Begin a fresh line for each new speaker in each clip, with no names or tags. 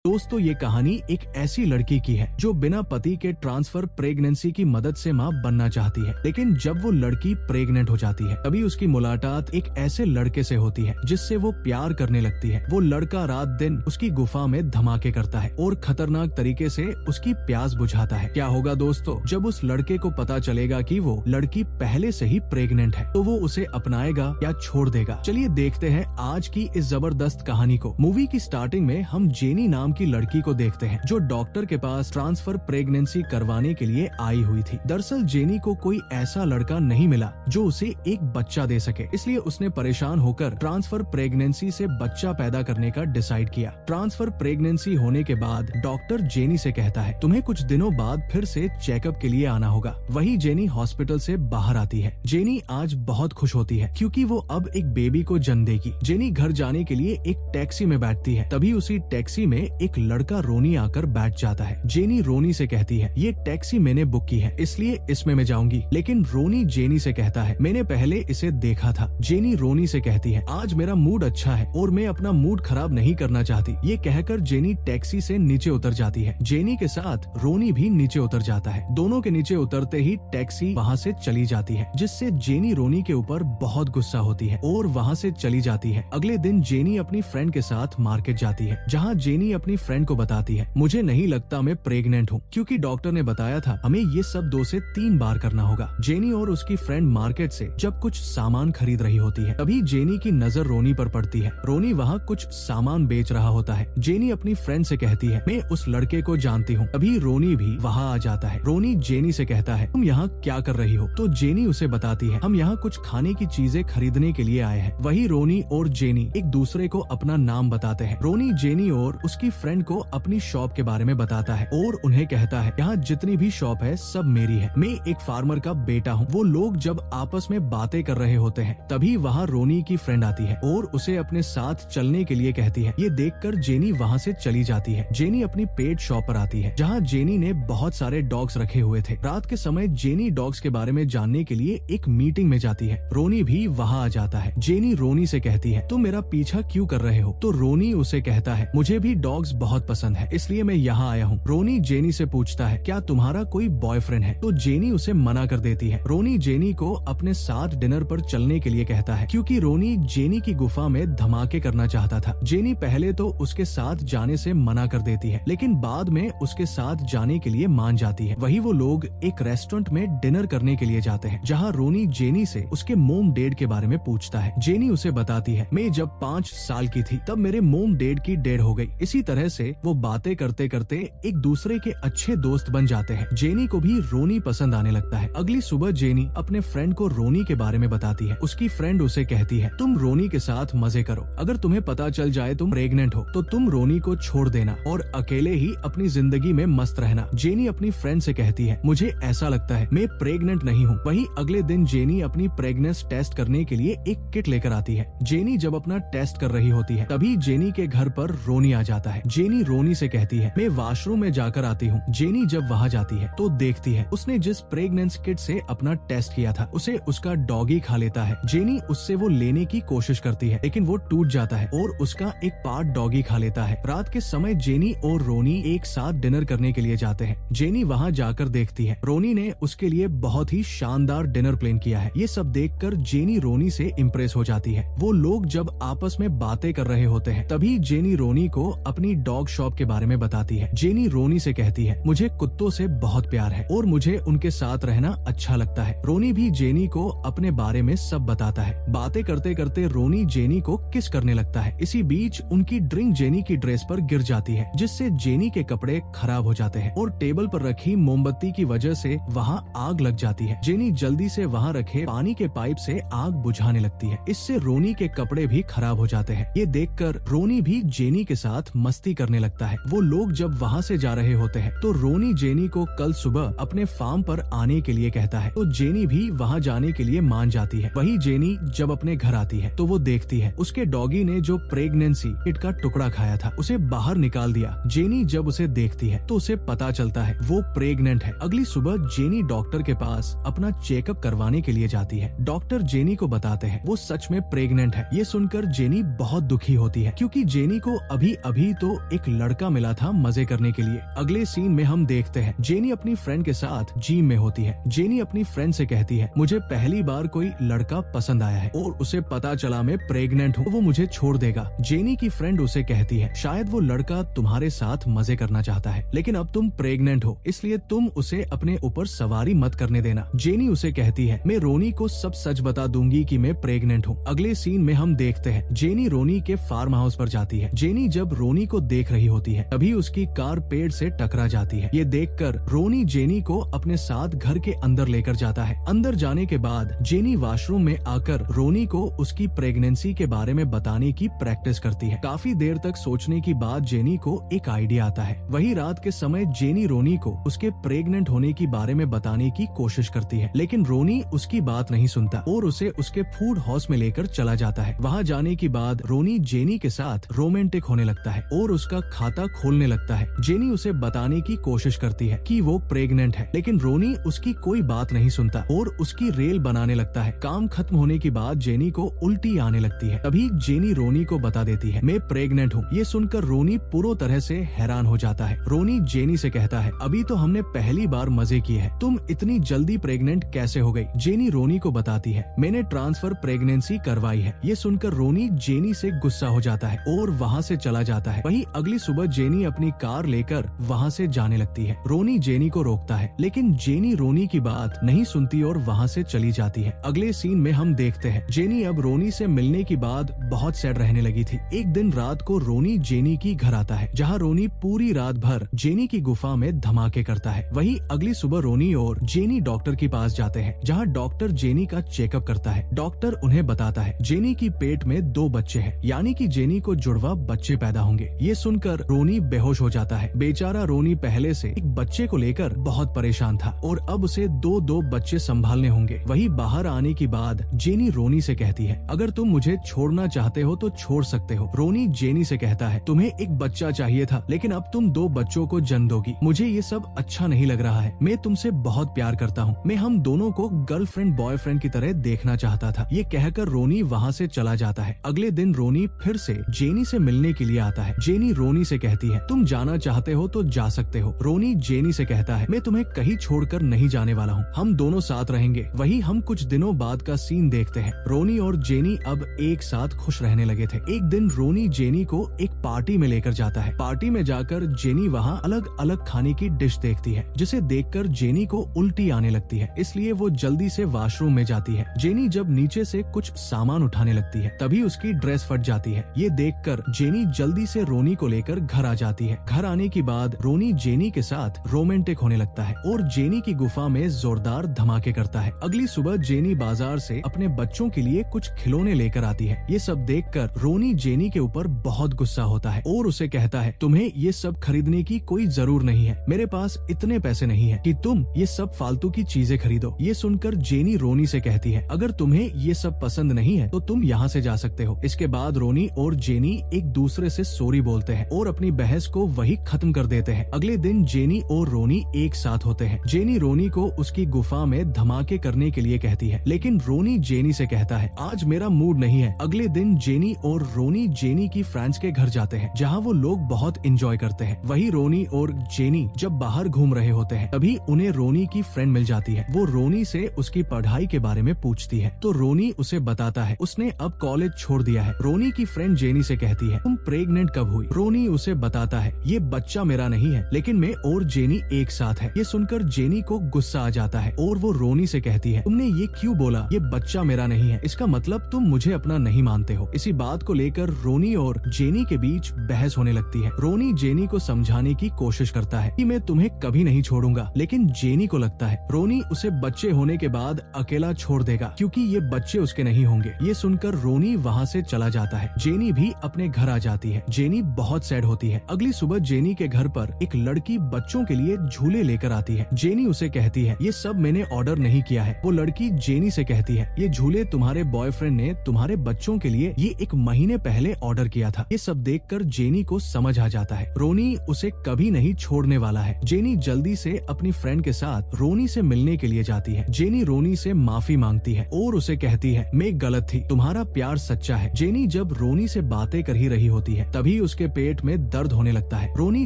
दोस्तों ये कहानी एक ऐसी लड़की की है जो बिना पति के ट्रांसफर प्रेगनेंसी की मदद से मां बनना चाहती है, लेकिन जब वो लड़की प्रेग्नेंट हो जाती है तभी उसकी मुलाकात एक ऐसे लड़के से होती है जिससे वो प्यार करने लगती है। वो लड़का रात दिन उसकी गुफा में धमाके करता है और खतरनाक तरीके से उसकी प्यास बुझाता है। क्या होगा दोस्तों जब उस लड़के को पता चलेगा कि वो लड़की पहले से ही प्रेग्नेंट है, तो वो उसे अपनाएगा या छोड़ देगा? चलिए देखते हैं आज की इस जबरदस्त कहानी को। मूवी की स्टार्टिंग में हम जेनी नाम की लड़की को देखते हैं जो डॉक्टर के पास ट्रांसफर प्रेगनेंसी करवाने के लिए आई हुई थी। दरअसल जेनी को कोई ऐसा लड़का नहीं मिला जो उसे एक बच्चा दे सके, इसलिए उसने परेशान होकर ट्रांसफर प्रेगनेंसी से बच्चा पैदा करने का डिसाइड किया। ट्रांसफर प्रेगनेंसी होने के बाद डॉक्टर जेनी से कहता है तुम्हें कुछ दिनों बाद फिर से चेकअप के लिए आना होगा। वही जेनी हॉस्पिटल से बाहर आती है। जेनी आज बहुत खुश होती है क्योंकि वो अब एक बेबी को जन्म देगी। जेनी घर जाने के लिए एक टैक्सी में बैठती है, तभी उसी टैक्सी में एक लड़का रोनी आकर बैठ जाता है। जेनी रोनी से कहती है ये टैक्सी मैंने बुक की है इसलिए इसमें मैं जाऊंगी, लेकिन रोनी जेनी से कहता है मैंने पहले इसे देखा था। जेनी रोनी से कहती है आज मेरा मूड अच्छा है और मैं अपना मूड खराब नहीं करना चाहती। ये कहकर जेनी टैक्सी से नीचे उतर जाती है। जेनी के साथ रोनी भी नीचे उतर जाता है। दोनों के नीचे उतरते ही टैक्सी वहाँ से चली जाती है, जिससे जेनी रोनी के ऊपर बहुत गुस्सा होती है और वहाँ से चली जाती है। अगले दिन जेनी अपनी फ्रेंड के साथ मार्केट जाती है, जहाँ जेनी अपनी फ्रेंड को बताती है मुझे नहीं लगता मैं प्रेग्नेंट हूँ, क्योंकि डॉक्टर ने बताया था हमें ये सब 2 से 3 बार करना होगा। जेनी और उसकी फ्रेंड मार्केट से जब कुछ सामान खरीद रही होती है, तभी जेनी की नजर रोनी पर पड़ती है। रोनी वहाँ कुछ सामान बेच रहा होता है। जेनी अपनी फ्रेंड से कहती है मैं उस लड़के को जानती हूँ। तभी रोनी भी वहाँ आ जाता है। रोनी जेनी से कहता है तुम यहाँ क्या कर रही हो? तो जेनी उसे बताती है हम यहाँ कुछ खाने की चीजें खरीदने के लिए आए हैं। वही रोनी और जेनी एक दूसरे को अपना नाम बताते हैं। रोनी जेनी और उसकी फ्रेंड को अपनी शॉप के बारे में बताता है और उन्हें कहता है यहाँ जितनी भी शॉप है सब मेरी है, मैं एक फार्मर का बेटा हूँ। वो लोग जब आपस में बातें कर रहे होते हैं तभी वहाँ रोनी की फ्रेंड आती है और उसे अपने साथ चलने के लिए कहती है। ये देखकर जेनी वहाँ से चली जाती है। जेनी अपनी पेट शॉप पर आती है, जहाँ जेनी ने बहुत सारे डॉग्स रखे हुए थे। रात के समय जेनी डॉग्स के बारे में जानने के लिए एक मीटिंग में जाती है। रोनी भी वहाँ आ जाता है। जेनी रोनी से कहती है तुम मेरा पीछा क्यों कर रहे हो? तो रोनी उसे कहता है मुझे भी डॉग्स बहुत पसंद है इसलिए मैं यहाँ आया हूँ। रोनी जेनी से पूछता है क्या तुम्हारा कोई बॉयफ्रेंड है? तो जेनी उसे मना कर देती है। रोनी जेनी को अपने साथ डिनर पर चलने के लिए कहता है, क्योंकि रोनी जेनी की गुफा में धमाके करना चाहता था। जेनी पहले तो उसके साथ जाने से मना कर देती है, लेकिन बाद में उसके साथ जाने के लिए मान जाती है। वही वो लोग एक रेस्टोरेंट में डिनर करने के लिए जाते हैं, जहाँ रोनी जेनी से उसके मोम डैड के बारे में पूछता है। जेनी उसे बताती है मैं जब 5 साल की थी तब मेरे मोम डैड की डेड हो गई। इसी तरह से वो बातें करते करते एक दूसरे के अच्छे दोस्त बन जाते हैं। जेनी को भी रोनी पसंद आने लगता है। अगली सुबह जेनी अपने फ्रेंड को रोनी के बारे में बताती है। उसकी फ्रेंड उसे कहती है तुम रोनी के साथ मजे करो, अगर तुम्हें पता चल जाए तुम प्रेग्नेंट हो तो तुम रोनी को छोड़ देना और अकेले ही अपनी जिंदगी में मस्त रहना। जेनी अपनी फ्रेंड से कहती है मुझे ऐसा लगता है मैं प्रेग्नेंट नहीं हूँ। वहीं अगले दिन जेनी अपनी प्रेगनेंस टेस्ट करने के लिए एक किट लेकर आती है। जेनी जब अपना टेस्ट कर रही होती है तभी जेनी के घर पर रोनी आ जाता है। जेनी रोनी से कहती है मैं वॉशरूम में जाकर आती हूँ। जेनी जब वहाँ जाती है तो देखती है उसने जिस प्रेगनेंस किट से अपना टेस्ट किया था उसे उसका डॉगी खा लेता है। जेनी उससे वो लेने की कोशिश करती है, लेकिन वो टूट जाता है और उसका एक पार्ट डॉगी खा लेता है। रात के समय जेनी और रोनी एक साथ डिनर करने के लिए जाते हैं। जेनी वहाँ जाकर देखती है रोनी ने उसके लिए बहुत ही शानदार डिनर प्लान किया है। ये सब देखकर जेनी रोनी से इम्प्रेस हो जाती है। वो लोग जब आपस में बातें कर रहे होते हैं तभी जेनी रोनी को अपनी डॉग शॉप के बारे में बताती है। जेनी रोनी से कहती है मुझे कुत्तों से बहुत प्यार है और मुझे उनके साथ रहना अच्छा लगता है। रोनी भी जेनी को अपने बारे में सब बताता है। बातें करते करते रोनी जेनी को किस करने लगता है। इसी बीच उनकी ड्रिंक जेनी की ड्रेस पर गिर जाती है, जिससे जेनी के कपड़े खराब हो जाते हैं और टेबल पर रखी मोमबत्ती की वजह से वहाँ आग लग जाती है। जेनी जल्दी से वहाँ रखे पानी के पाइप से आग बुझाने लगती है। इससे रोनी के कपड़े भी खराब हो जाते हैं। ये देखकर रोनी भी जेनी के साथ मस्ती करने लगता है। वो लोग जब वहाँ से जा रहे होते हैं तो रोनी जेनी को कल सुबह अपने फार्म पर आने के लिए कहता है, तो जेनी भी वहाँ जाने के लिए मान जाती है। वही जेनी जब अपने घर आती है तो वो देखती है उसके डॉगी ने जो प्रेगनेंसी किट का टुकड़ा खाया था उसे बाहर निकाल दिया। जेनी जब उसे देखती है तो उसे पता चलता है वो प्रेग्नेंट है। अगली सुबह जेनी डॉक्टर के पास अपना चेकअप करवाने के लिए जाती है। डॉक्टर जेनी को बताते हैं वो सच में प्रेग्नेंट है। ये सुनकर जेनी बहुत दुखी होती है, क्योंकि जेनी को अभी अभी तो एक लड़का मिला था मजे करने के लिए। अगले सीन में हम देखते हैं जेनी अपनी फ्रेंड के साथ जिम में होती है। जेनी अपनी फ्रेंड से कहती है, मुझे पहली बार कोई लड़का पसंद आया है और उसे पता चला मैं प्रेग्नेंट हूँ, वो मुझे छोड़ देगा। जेनी की फ्रेंड उसे कहती है, शायद वो लड़का तुम्हारे साथ मजे करना चाहता है, लेकिन अब तुम प्रेग्नेंट हो, इसलिए तुम उसे अपने ऊपर सवारी मत करने देना। जेनी उसे कहती है, मैं रोनी को सब सच बता दूंगी कि मैं प्रेग्नेंट हूँ। अगले सीन में हम देखते हैं जेनी रोनी के फार्म हाउस पर जाती है। जेनी जब रोनी को देख रही होती है तभी उसकी कार पेड़ से टकरा जाती है। ये देखकर रोनी जेनी को अपने साथ घर के अंदर लेकर जाता है। अंदर जाने के बाद जेनी वॉशरूम में आकर रोनी को उसकी प्रेगनेंसी के बारे में बताने की प्रैक्टिस करती है। काफी देर तक सोचने के बाद जेनी को एक आइडिया आता है। वही रात के समय जेनी रोनी को उसके प्रेग्नेंट होने के बारे में बताने की कोशिश करती है, लेकिन रोनी उसकी बात नहीं सुनता और उसे उसके फूड हाउस में लेकर चला जाता है। वहाँ जाने के बाद रोनी जेनी के साथ रोमांटिक होने लगता है और उसका खाता खोलने लगता है। जेनी उसे बताने की कोशिश करती है कि वो प्रेग्नेंट है, लेकिन रोनी उसकी कोई बात नहीं सुनता और उसकी रेल बनाने लगता है। काम खत्म होने के बाद जेनी को उल्टी आने लगती है। तभी जेनी रोनी को बता देती है, मैं प्रेग्नेंट हूँ। ये सुनकर रोनी पूरी तरह से हैरान हो जाता है। रोनी जेनी से कहता है, अभी तो हमने पहली बार मजे किए हैं, तुम इतनी जल्दी प्रेग्नेंट कैसे हो गई? जेनी रोनी को बताती है, मैंने ट्रांसफर प्रेगनेंसी करवाई है। ये सुनकर रोनी जेनी से गुस्सा हो जाता है और वहाँ से चला जाता है। वही अगली सुबह जेनी अपनी कार लेकर वहाँ से जाने लगती है। रोनी जेनी को रोकता है, लेकिन जेनी रोनी की बात नहीं सुनती और वहाँ से चली जाती है। अगले सीन में हम देखते हैं जेनी अब रोनी से मिलने के बाद बहुत सैड रहने लगी थी। एक दिन रात को रोनी जेनी की घर आता है, जहाँ रोनी पूरी रात भर जेनी की गुफा में धमाके करता है। वही अगली सुबह रोनी और जेनी डॉक्टर के पास जाते हैं, जहाँ डॉक्टर जेनी का चेकअप करता है। डॉक्टर उन्हें बताता है जेनी की पेट में 2 बच्चे हैं, यानी कि जेनी को जुड़वा बच्चे पैदा होंगे। ये सुनकर रोनी बेहोश हो जाता है। बेचारा रोनी पहले से एक बच्चे को लेकर बहुत परेशान था और अब उसे 2 बच्चे संभालने होंगे। वही बाहर आने के बाद जेनी रोनी से कहती है, अगर तुम मुझे छोड़ना चाहते हो तो छोड़ सकते हो। रोनी जेनी से कहता है, तुम्हें एक बच्चा चाहिए था, लेकिन अब तुम 2 बच्चों को जन्म दोगी। मुझे ये सब अच्छा नहीं लग रहा है। मैं तुमसे बहुत प्यार करता हूँ। मैं हम दोनों को गर्लफ्रेंड बॉयफ्रेंड की तरह देखना चाहता था। ये कहकर रोनी वहाँ से चला जाता है। अगले दिन रोनी फिर से जेनी से मिलने के लिए आता है। जेनी रोनी से कहती है, तुम जाना चाहते हो तो जा सकते हो। रोनी जेनी से कहता है, मैं तुम्हें कहीं छोड़कर नहीं जाने वाला हूँ, हम दोनों साथ रहेंगे। वही हम कुछ दिनों बाद का सीन देखते हैं। रोनी और जेनी अब एक साथ खुश रहने लगे थे। एक दिन रोनी जेनी को एक पार्टी में लेकर जाता है। पार्टी में जाकर जेनी वहाँ अलग अलग खाने की डिश देखती है, जिसे देखकर जेनी को उल्टी आने लगती है, इसलिए वो जल्दी से वॉशरूम में जाती है। जेनी जब नीचे से कुछ सामान उठाने लगती है, तभी उसकी ड्रेस फट जाती है। ये देखकर जेनी जल्दी से रोनी को लेकर घर आ जाती है। घर आने के बाद रोनी जेनी के साथ रोमांटिक होने लगता है और जेनी की गुफा में जोरदार धमाके करता है। अगली सुबह जेनी बाजार से अपने बच्चों के लिए कुछ खिलौने लेकर आती है। ये सब देखकर रोनी जेनी के ऊपर बहुत गुस्सा होता है और उसे कहता है, तुम्हें ये सब खरीदने की कोई जरूर नहीं है। मेरे पास इतने पैसे नहीं है कि तुम ये सब फालतू की चीजें खरीदो। ये सुनकर जेनी रोनी से कहती है, अगर तुम्हें ये सब पसंद नहीं है तो तुम यहाँ से जा सकते हो। इसके बाद रोनी और जेनी एक दूसरे से सॉरी बोलते हैं और अपनी बहस को वही खत्म कर देते हैं। अगले दिन जेनी और रोनी एक साथ होते हैं। जेनी रोनी को उसकी गुफा में धमाके करने के लिए कहती है, लेकिन रोनी जेनी से कहता है, आज मेरा मूड नहीं है। अगले दिन जेनी और रोनी जेनी की फ्रेंड्स के घर जाते हैं, जहाँ वो लोग बहुत एंजॉय करते हैं। वही रोनी और जेनी जब बाहर घूम रहे होते हैं, तभी उन्हें रोनी की फ्रेंड मिल जाती है। वो रोनी से उसकी पढ़ाई के बारे में पूछती है, तो रोनी उसे बताता है उसने अब कॉलेज छोड़ दिया है। रोनी की फ्रेंड जेनी से कहती है, तुम प्रेग्नेंट कब हुई? रोनी उसे बताता है, ये बच्चा मेरा नहीं है, लेकिन मैं और जेनी एक साथ है। ये सुनकर जेनी को गुस्सा आ जाता है और वो रोनी से कहती है, तुमने ये क्यों बोला? ये बच्चा मेरा नहीं है, इसका मतलब तुम मुझे अपना नहीं मानते हो। इसी बात को लेकर रोनी और जेनी के बीच बहस होने लगती है। रोनी जेनी को समझाने की कोशिश करता है कि मैं तुम्हें कभी नहीं छोड़ूंगा, लेकिन जेनी को लगता है रोनी उसे बच्चे होने के बाद अकेला छोड़ देगा, क्योंकि ये बच्चे उसके नहीं होंगे। ये सुनकर रोनी वहाँ से चला जाता है। जेनी भी अपने घर आ जाती है। जेनी बहुत सैड होती है। अगली सुबह जेनी के घर पर एक लड़की बच्चों के लिए झूले लेकर आती है। जेनी उसे कहती है, ये सब मैंने ऑर्डर नहीं किया है। वो लड़की जेनी से कहती है, ये झूले तुम्हारे बॉयफ्रेंड ने तुम्हारे बच्चों के लिए ये 1 महीने पहले ऑर्डर किया था। ये सब देखकर जेनी को समझ आ जाता है रोनी उसे कभी नहीं छोड़ने वाला है। जेनी जल्दी से अपनी फ्रेंड के साथ रोनी से मिलने के लिए जाती है। जेनी रोनी से माफी मांगती है और उसे कहती है, मैं गलत थी, तुम्हारा प्यार सच्चा है। जेनी जब रोनी से बातें कर ही रही होती है, तभी उसके उसके पेट में दर्द होने लगता है। रोनी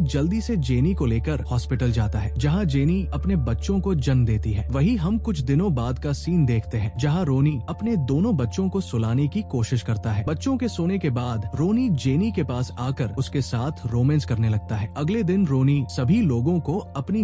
जल्दी से जेनी को लेकर हॉस्पिटल जाता है, जहाँ जेनी अपने बच्चों को जन्म देती है। वही हम कुछ दिनों बाद का सीन देखते हैं, जहाँ रोनी अपने दोनों बच्चों को सुलाने की कोशिश करता है। बच्चों के सोने के बाद रोनी जेनी के पास आकर उसके साथ रोमांस करने लगता है। अगले दिन रोनी सभी लोगों को अपनी